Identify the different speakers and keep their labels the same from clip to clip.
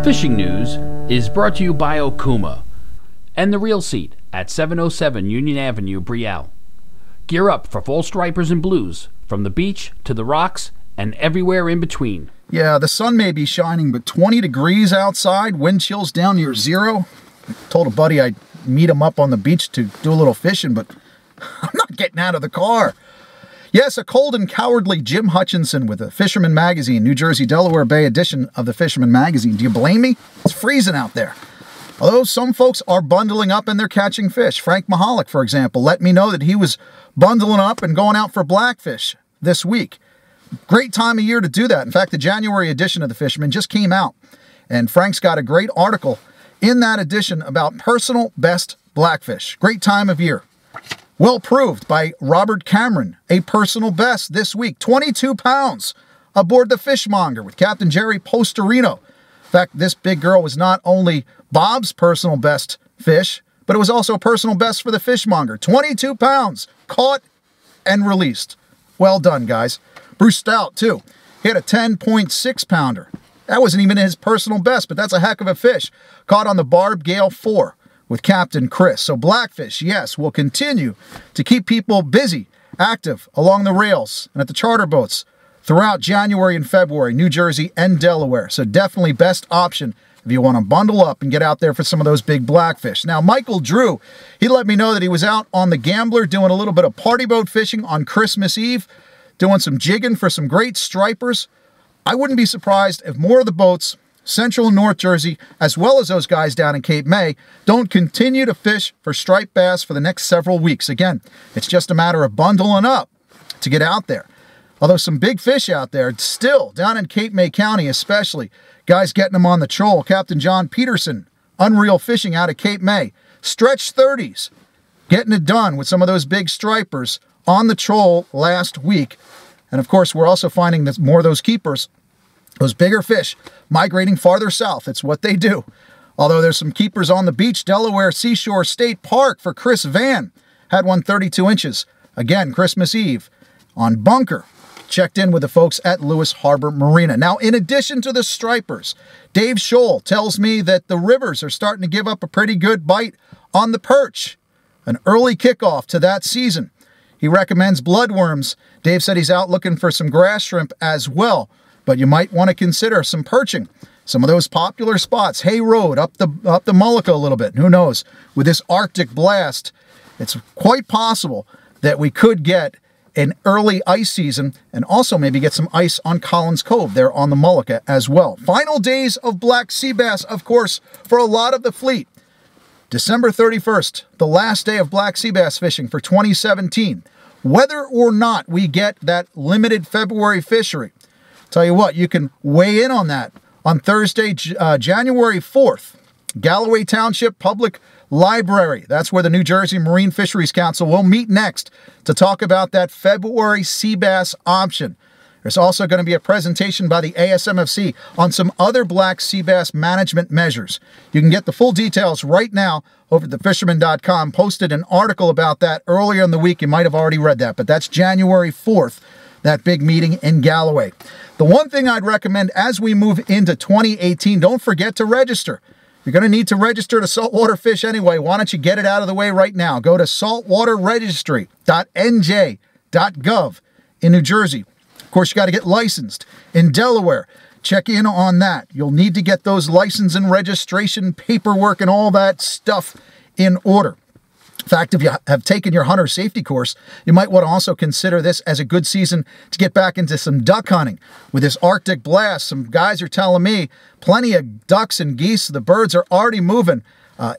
Speaker 1: fishing news is brought to you by Okuma and the Reel Seat at 707 Union Avenue, Brielle. Gear up for fall stripers and blues from the beach to the rocks and everywhere in between.
Speaker 2: Yeah, the sun may be shining, but 20 degrees outside, wind chills down near zero. I told a buddy I'd meet him up on the beach to do a little fishing, but I'm not getting out of the car. Yes, a cold and cowardly Jim Hutchinson with the Fisherman magazine, New Jersey, Delaware Bay edition of the Fisherman magazine. Do you blame me? It's freezing out there. Although some folks are bundling up and they're catching fish. Frank Mahalik, for example, let me know that he was bundling up and going out for blackfish this week. Great time of year to do that. In fact, the January edition of the Fisherman just came out, and Frank's got a great article in that edition about personal best blackfish. Great time of year. Well proved by Robert Cameron, a personal best this week. 22 pounds aboard the Fishmonger with Captain Jerry Postorino. In fact, this big girl was not only Bob's personal best fish, but it was also a personal best for the Fishmonger. 22 pounds caught and released. Well done, guys. Bruce Stout, too. He had a 10.6 pounder. That wasn't even his personal best, but that's a heck of a fish. Caught on the Barb Gale 4 with Captain Chris. So blackfish, yes, will continue to keep people busy, active along the rails and at the charter boats throughout January and February, New Jersey and Delaware. So definitely best option if you want to bundle up and get out there for some of those big blackfish. Now, Michael Drew, he let me know that he was out on the Gambler doing a little bit of party boat fishing on Christmas Eve, doing some jigging for some great stripers. I wouldn't be surprised if more of the boats, Central and North Jersey, as well as those guys down in Cape May, don't continue to fish for striped bass for the next several weeks. Again, it's just a matter of bundling up to get out there. Although some big fish out there, still, down in Cape May County especially, guys getting them on the troll. Captain John Peterson, Unreal Fishing out of Cape May. Stretch 30s, getting it done with some of those big stripers on the troll last week. And of course, we're also finding that more of those keepers, those bigger fish, migrating farther south. It's what they do. Although there's some keepers on the beach, Delaware Seashore State Park for Chris Van. Had one 32 inches. Again, Christmas Eve on Bunker. Checked in with the folks at Lewis Harbor Marina. Now, in addition to the stripers, Dave Shoal tells me that the rivers are starting to give up a pretty good bite on the perch. An early kickoff to that season. He recommends bloodworms. Dave said he's out looking for some grass shrimp as well. But you might want to consider some perching. Some of those popular spots. Hay Road, up the Mullica a little bit. Who knows? With this Arctic blast, it's quite possible that we could get an early ice season and also maybe get some ice on Collins Cove there on the Mullica as well. Final days of black sea bass, of course, for a lot of the fleet. December 31st, the last day of black sea bass fishing for 2017. Whether or not we get that limited February fishery, tell you what, you can weigh in on that on Thursday, January 4th. Galloway Township Public Library. That's where the New Jersey Marine Fisheries Council will meet next to talk about that February sea bass option. There's also going to be a presentation by the ASMFC on some other black sea bass management measures. You can get the full details right now over at thefisherman.com. Posted an article about that earlier in the week. You might have already read that, but that's January 4th, that big meeting in Galloway. The one thing I'd recommend as we move into 2018, don't forget to register. You're going to need to register to saltwater fish anyway. Why don't you get it out of the way right now? Go to saltwaterregistry.nj.gov in New Jersey. Of course, you got to get licensed in Delaware. Check in on that. You'll need to get those license and registration paperwork and all that stuff in order. In fact, if you have taken your hunter safety course, you might want to also consider this as a good season to get back into some duck hunting. With this Arctic blast, some guys are telling me plenty of ducks and geese. The birds are already moving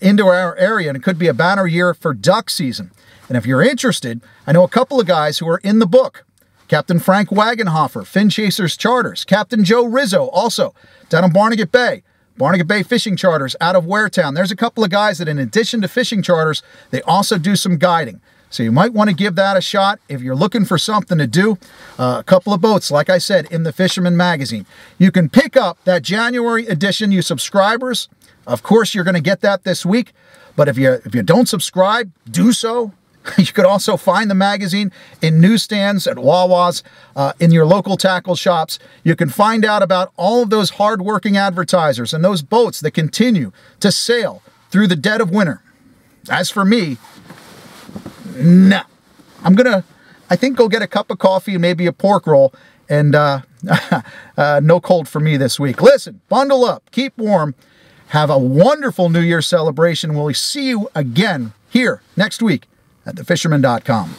Speaker 2: into our area, and it could be a banner year for duck season. And if you're interested, I know a couple of guys who are in the book. Captain Frank Wagenhofer, Fin Chasers Charters. Captain Joe Rizzo, also down in Barnegat Bay. Barnegat Bay Fishing Charters out of Waretown. There's a couple of guys that in addition to fishing charters, they also do some guiding. So you might want to give that a shot if you're looking for something to do. A couple of boats, like I said, in the Fisherman magazine. You can pick up that January edition, you subscribers. Of course, you're going to get that this week. But if you don't subscribe, do so You could also find the magazine in newsstands, at Wawa's, in your local tackle shops. You can find out about all of those hard-working advertisers and those boats that continue to sail through the dead of winter. As for me, no. I'm gonna, I think, go get a cup of coffee and maybe a pork roll, and no cold for me this week. Listen, bundle up, keep warm, have a wonderful New Year celebration. We'll see you again here next week at thefisherman.com.